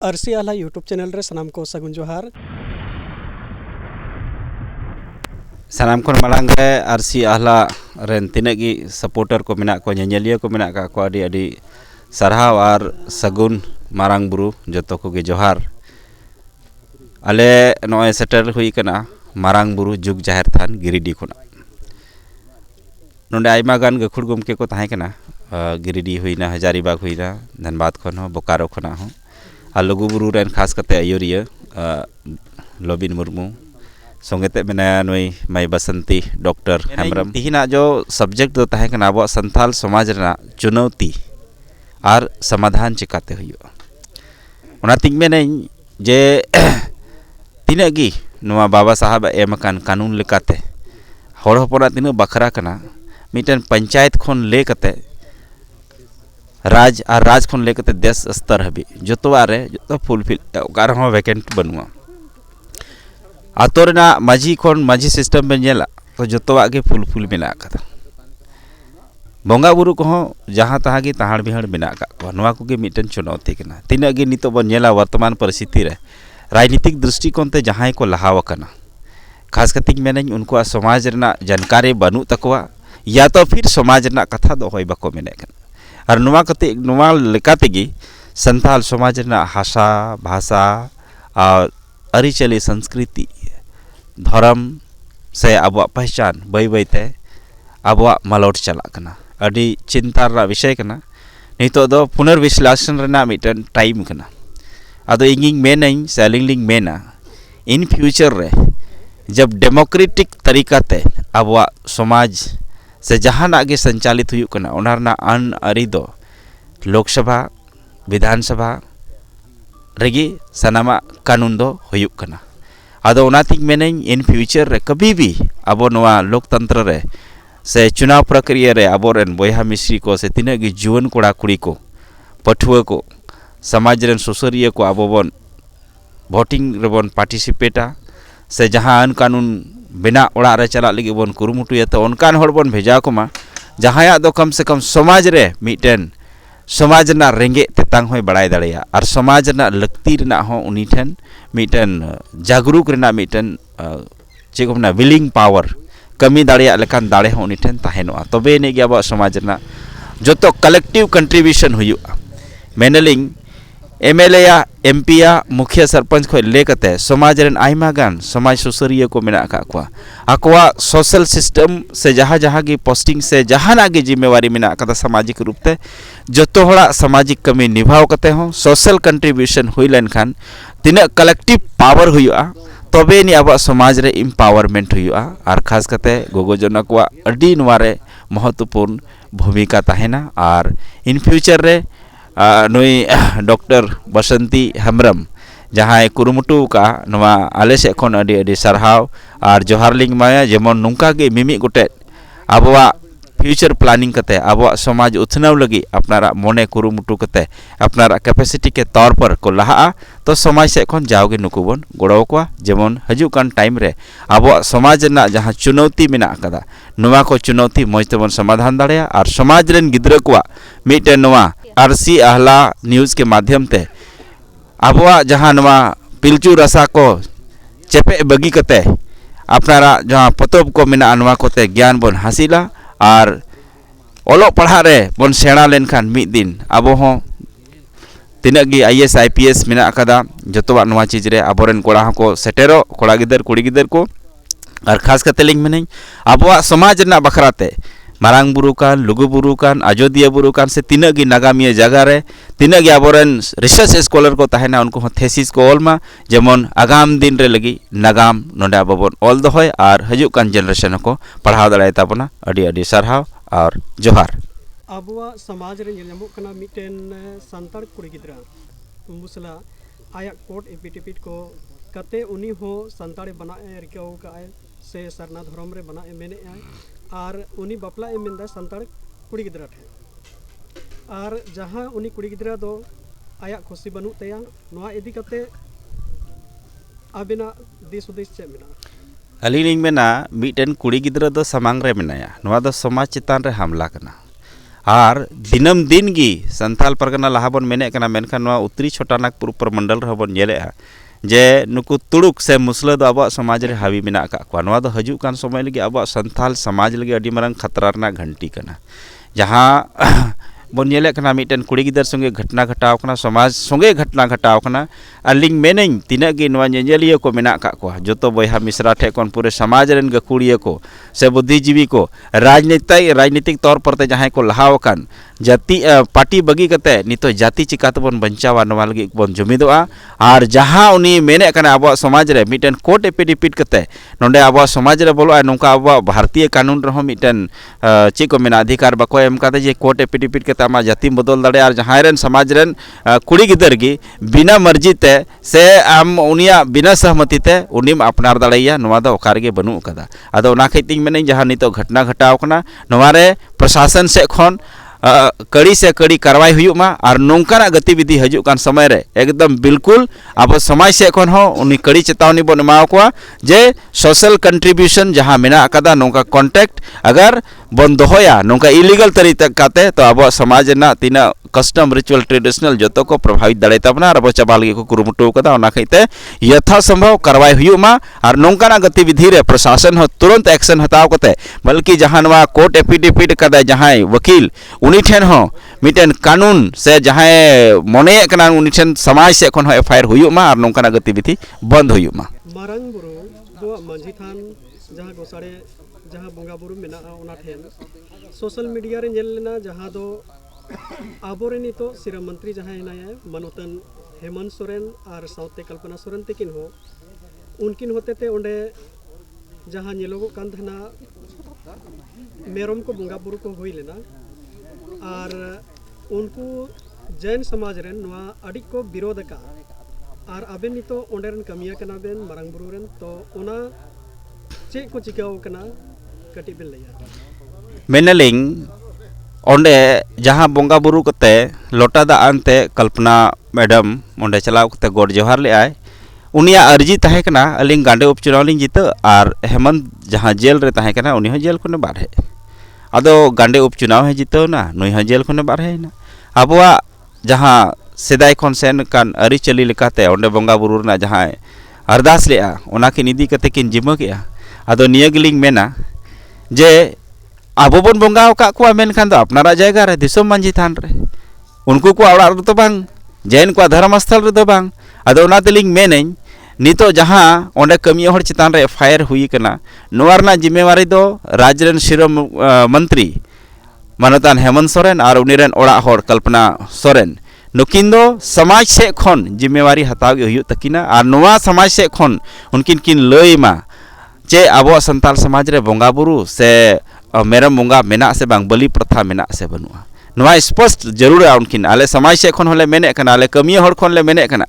RC आला YouTube channel रे सनाम को सगुन जोहार सानाम खन मालांग रे आरसी आहला रेन तिनाग गी सपोर्टर को मेना को ñeñeliya को मेना का को आदि आदि सारहाव आर सगुन मारांग बुरु जतो को गे जोहार आले नोय सेटर हुई कना मारांग बुरु जुग जाहिर थान गिरिडी खुना नोंडे आइमा गान गखुड़ गमके को ताहे कना गिरिडी हुईना हजारीबाग हुईना धनबाद खन हो बोकारो खना हो आ लघु बुरु रेन खास कते आयुरिया लबिन मुर्मू संगेते मेना नई माई बसंती डॉक्टर हेमरम तिहिना जो सब्जेक्ट दो ताहे कना अब संथाल समाज रना चुनौती आर समाधान चिकाते हुआ ओना तिंग मेने जे तिनागी नुआ बाबा साहब एमकान कानून लेकाते हर हपना तिना बखरा कना मिटन पंचायत खन ले कते राज और राज खन ले कते देश स्तर हबी जोतोवा रे जोतो फुलफिल ओकार हो वैकेंट बनुआ आतोरना माझी खन माझी सिस्टम बन जेला तो जोतोवा गे फुलफिल मेना कदा बोंगा बुरु को जहाँ तहाँ की तहाड़ बिहाड़ मेना का नोआ को गे मिटन चुनौती कना तिना गे नितो बन जेला वर्तमान परिस्थिति रे राजनीतिक दृष्टिकोण ते जहाँ को लहाव कना खास कतिक मेने उनको समाज रना जानकारी बनू तकवा या तो फिर समाज रना कथा दो होय बको मेने कना और नुआ कते नुआ लेकाते गी संथाल समाज रना भाषा भाषा और अरिचली संस्कृति धर्म से अब पहचान बई बईते अब मलौट चला कना अडी चिंतार विषय कना नितो दो पुनर्विश्लेषण रना मिटन टाइम कना अदो इंगिंग मेनई सेलिंग मेना इन फ्यूचर रे जब डेमोक्रेटिक तरीका ते अब समाज से जहाना गे संचालित हुई कना ओनारना अन अरी दो लोकसभा विधानसभा रेगी सनामा कानून दो हुयुक कना आदो ओनातिक मेनें इन फ्यूचर रे कभी भी अब नोआ लोकतंत्र रे से चुनाव प्रक्रिया रे अबोरेन बोया मिश्री को से तिना गी जुवन कोड़ा कुड़ी को पठुआ को समाज रेन सुसरिया को अबोबन वोटिंग रेबन पार्टिसिपेटा से जहाँ अन कानून बिना ओड़ा रे चला लगी बन कुरुमुटुया तो उनकान हर बन भेजा को मा जहाँ दो कम से कम समाज रे मिटन समाज ना रेंगे तेतांग होय बड़ाई दड़ेया और समाज ना लक्ति रना हो उनी ठन मिटन जागरूक रना मिटन चे को ना विलिंग पावर कमी दाड़ेया लेकान दाड़े हो उनी ठन ताहेनोआ तबे ने गे अब समाज ना जोतो कलेक्टिव कंट्रीब्यूशन हुयुआ मेनलिंग एमएलए या एमपी या मुखिया सरपंच को लेकते समाज रेन आइमा गान समाज सुसरिया को मेना का आकवा सोशल सिस्टम से जहाँ जहाँ की पोस्टिंग से जहाँ ना की जिम्मेवारी मेना का सामाजिक रूप ते जोतो हड़ा सामाजिक कमी निभाव कते हो सोशल कंट्रीब्यूशन हुई लेन खान तिना कलेक्टिव पावर हुआ तबे नि अब समाज रे एम्पावरमेंट हुआ और खास कते गोगो जना को अडी नवारे महत्वपूर्ण भूमिका ताहेना और इन फ्यूचर रे नई डॉक्टर बसंती हेमरम जहाँ कुरुमुटु का नवा आले से खन अडी अडी सरहाव और जोहार लिंग माया जेमन नुंका के मिमी गोटे आबवा फ्यूचर प्लानिंग कते आबवा समाज उथनाव लगी अपनारा मोने कुरुमुटु कते अपनारा कैपेसिटी के तौर पर को लहा तो समाज से खन जाओगे नुकुबन गोड़ो को जेमन हजूक कान टाइम रे आबवा समाज ना जहाँ चुनौती मेना कदा नवा को चुनौती मज तेबन समाधान दाड़ेया और समाज रेन गिद्रा को मिटे नवा आरसी आहला न्यूज़ के माध्यम ते आबवा जहाँ नवा पिलचू रसा को चेपे बगी कते अपनारा जहाँ पतोब को मेना नवा कोते ज्ञान बन हासिला और ओलो पढ़ा रे बन सेना लेनखान मिद दिन आबो हो तिना गी आईएएस आईपीएस मेना कदा जतोवा नवा चीज रे आबोरेन कोड़ा को सेटेरो कोड़ा गिदर कुड़ी गिदर को और खास कते लिंग मेने आबवा समाज ना बखराते मारांग बुरु कान लुगु बुरु कान अयोध्या बुरु कान से तिना गी नागामिया जगह रे तिना गी आबोरेन रिसर्च स्कॉलर को ताहेना उनको थेसिस को ओलमा जेमन आगाम दिन रे लगी नागाम नोंडे आबोबन ओल दोहय और हजूक कान जनरेशन को पढ़ाव दाड़ाय ताबोना अडी अडी सरहाव और जोहार आबवा समाज रे नेलमो कना मिटेन संतार कुड़ी गिद्रा मुसला आया कोट एपिटिपिट को कते उनी हो संताड़े बनाए रिकाओ का से सरना धर्म रे बनाए मेने और उनी बापला मेंदा संताड़ कुड़ी गिद्रा ठे और जहाँ उनी कुड़ी गिद्रा दो आया खुशी बनू तया नोआ इदी कते आबिना दिस उदिस चे मेना अलीलिंग मेना मिटन कुड़ी गिद्रा दो समांग रे मेनाया नोआ दो समाज चितान रे हमला कना और दिनम दिन गी संथाल परगना लहा बन मेने कना मेनखान नवा उत्तरी छोटानागपुर प्रमंडल रह बन नेलेआ जे नुकु तुड़ुक से मुसला दो अब समाज रे हावी मेना का को नवा दो हजू कान समय लगी अब संथाल समाज लगी अडी मारंग खतरा रना घंटी कना जहाँ बन नेले कना मिटन कुड़ी गिदर संगे घटना घटाव कना समाज संगे घटना घटाव कना अलिंग मेनें तिना गे नवा नेजेलिया को मेना का को जोतो बयहा मिश्रा ठे कोन पूरे समाज रेन गकुड़िया को से बुद्धिजीवी को राजनीतिक तौर पर ते जहां को लहाव कान जाति पार्टी बगी कते नितो जाति चिकाते बन बंचावा नवा लगी बन जुमिदोआ और जहां उनी मेने कना अब समाज रे मिटन कोर्ट एपिडिपिट कते नोंडे अब समाज रे बोलो नोंका अब भारतीय कानून रहो मिटन चे को मेना अधिकार बको एम काते जे कोर्ट एपिडिपिट कते आमा जाति बदल दाड़े और जहां रेन समाज रेन कुड़ी गिदर गी बिना मर्जी ते से आम उनिया बिना सहमति ते उनिम अपनार दाड़ैया नवा दो ओकार गे बनु कदा आदो ओना खैतिंग मेने जहां नितो घटना घटाव कना नवा रे प्रशासन से खन कड़ी से कड़ी कार्रवाई हुयुमा और नौकाना गतिविधि हजू कान समय रे एकदम बिल्कुल अब समाज से खन हो उनी कड़ी चेतावनी बन एमाव कोआ जे सोशल कंट्रीब्यूशन जहां मेना अकादा नौका कॉन्टैक्ट अगर बन दोहोया नौका इलीगल तरीका काते तो अब समाज ना तीना कस्टम रिचुअल ट्रेडिशनल जो को प्रभावित दाड़े तबना और अब चाबा लगे को कुरुमुटु कदा ओना खैते यथा संभव कार्रवाई हुयुमा और नौकाना गतिविधि रे प्रशासन हो तुरंत एक्शन हताव कते बल्कि जहां नवा कोर्ट एफिडेविट कदा जहां वकील उनी ठेन हो मिटन कानून से जहां मने कना उनी ठेन समाज से खन हो एफआईआर हुयुमा और नौकाना गतिविधि बंद हुयुमा मारंग बुरु दो मांझी थान जहां गोसाड़े जहां बोंगा बुरु मेना ओना ठेन सोशल मीडिया रे नेल लेना जहां दो आबोरे नितो सिरा मंत्री जहां हिनाया मनोतन हेमंत सोरेन और साउते कल्पना सोरेन तकिन हो उनकिन होते ते ओंडे जहां नेलोगो कान धना मेरम को बोंगा बुरु को होई लेना और उनको जैन समाज रेन नवा अड़ी को विरोध का और अबेन नितो ओंडे रेन कमिया कना बेन मारंग बुरु रेन तो ओना चे को चिकाओ कना कटी बेन लैया मेनलिंग ओंडे जहां बोंगा बुरु कते लोटा दा आनते कल्पना मैडम ओंडे चलाव कते गोड जोहार ले आय उनिया अर्जी ताहे कना अलिंग गांडे उपचुनाव लिंग जित और हेमंत जहां जेल रे ताहे कना उनी हो जेल कोने बारहे आदो गांडे उपचुनाव है जितो ना नुई हो जेल कोने बारहे ना अबवा जहां सेदाय खन सेन कान अरी चली लेकाते ओंडे बोंगा बुरु ना जहां अरदास लेआ ओना किन इदी कते किन जिमा केआ आदो निया गिलिंग मेना जे अब बन बोंगा को मेनखान दो अपनारा जायगा रे दिसोम मांझी थान रे उनको को आवड़ा तो बांग जैन को धर्मस्थल रे तो बांग आदो ओना तेलिंग मेनें नितो जहां ओंडे कमिया हर चितान रे एफआईआर हुई कना नोवारना जिम्मेवारी दो राज्य रेन शिरो मंत्री मानतान हेमंत सोरेन और उनीरेन ओड़ा हर कल्पना सोरेन नुकिन दो समाज से खन जिम्मेवारी हताव गे हुयु तकिना और नोवा समाज से खन उनकिन किन लयमा चे अब संताल समाज रे बोंगा बुरु से मेरम बोंगा मेना से बांग बलि प्रथा मेना से बनुआ नवा स्पष्ट जरूर उनकिन आले समाज से खन होले मेने कना आले कमिया हर खन ले मेने कना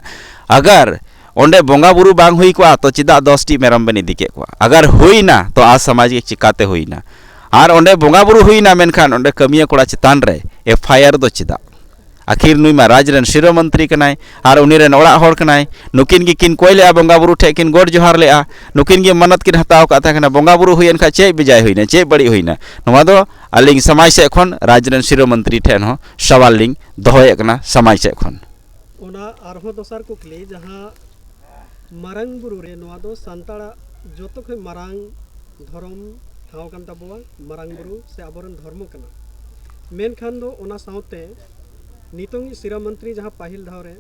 अगर ओंडे बोंगा बुरु बांग हुई को तो चिदा 10 टी मेरम बनी दिके को अगर हुई ना तो आज समाज के चिकाते हुई ना और ओंडे बोंगा बुरु हुई ना मेनखान ओंडे कमिया कोड़ा चितान रे एफआईआर दो चिदा आखिर नुई मा राज रेन शिरो मंत्री कनाय और उनी रेन ओड़ा हर कनाय नुकिन गी किन कोय ले बोंगा बुरु ठे किन गोड जोहार ले नुकिन गी मन्नत किन हताव का था बोंगा बुरु हुईन खा चे बिजाय हुईना चे बड़ी हुईना नवा दो अलिंग समाज से खन राज रेन शिरो मंत्री ठेन हो सवाल लिंग दोहोय कना समाज से खन ओना आरहो दोसार कुकली जहां मारंग बुरु रे नवा दो सांताड़ा जोतो खे मारंग धर्म ठाव कान ताबोआ मारंग बुरु से आबोरन धर्म कना मेनखान दो ओना साउते नितोंग सिरा मंत्री जहां पाहिल धाव रे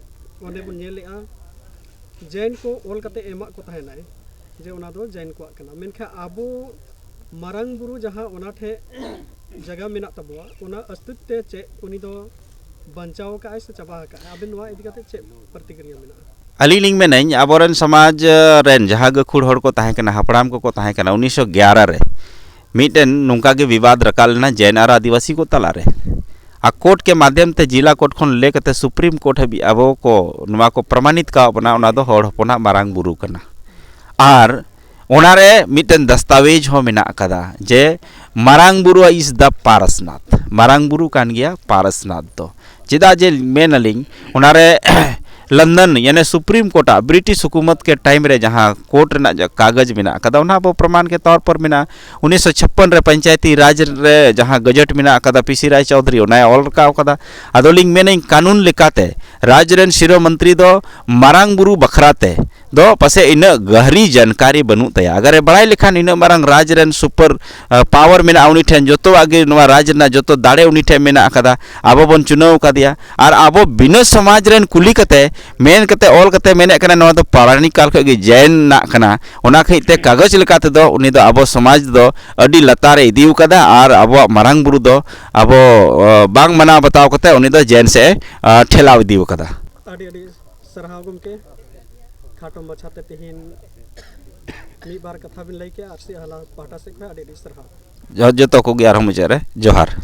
ओंडे बन नेलेआ जैन को ओल कते एमा को ताहेनाय जे ओना दो जैन को कना मेनखा आबो मारंग बुरु जहां ओना ठे जगह मेना तबोआ ओना अस्तित्व चे उनी दो बंचाव का से चबा का अबे नवा इदी कते चे प्रतिक्रिया मेना अलिंग मेनें आबोरन समाज रेन जहां गखुड़ हर को ताहे कना हपड़ाम को ताहे कना 1911 रे मिटन नुंका के विवाद रकाल ना जैन और आदिवासी को तला रे आ कोर्ट के माध्यम ते जिला कोर्ट खन ले कते सुप्रीम कोर्ट हबी आबो को नुवा को प्रमाणित का बना ओना दो हर हपना मारंग बुरु कना और ओना रे मिटन दस्तावेज हो मेना कदा जे मारंग बुरु इज द पारसनाथ मारंग बुरु कान गया पारसनाथ दो चिदा जे मेनलिंग ओना रे लंदन यानी सुप्रीम कोर्ट ब्रिटिश हुकूमत के टाइम रे जहाँ कोर्ट रेना कागज मेना कदा उना अब प्रमाण के तौर पर मेना 1956 रे पंचायती राज रे जहाँ गजट मेना कदा पीसी राय चौधरी उना ऑल रकाव कदा अदोलिंग मेने कानून लेकाते राज रेन शिरो मंत्री दो मारांग बुरु बखराते दो पसे इन गहरी जानकारी बनू तया अगर बड़ाई लेखान इन मारांग राज रेन सुपर पावर मेना उनी ठेन जोतो आगे नवा राज ना जोतो दाड़े उनी ठेन मेना कदा आबो बन चुनाव कदिया और आबो बिना समाज रेन कुली कते मेन कते ऑल कते मेने कना नवा दो पौराणिक काल के जैन ना कना उना खइते कागज लेकाते दो उनी दो आबो समाज दो अडी लतारे इदिउ कदा और आबो मारांग बुरु दो आबो बांग मना बताव कते उनी दो जैन से ठेलाव इदिउ कदा अडी अडी सरहाव गमके खाटो मछाते तिहिन मी बार कथा बिन लई के आरसी हला पाटा से अडी अडी सरहाव जो तो को ग्यारह मुझे रे जोहार।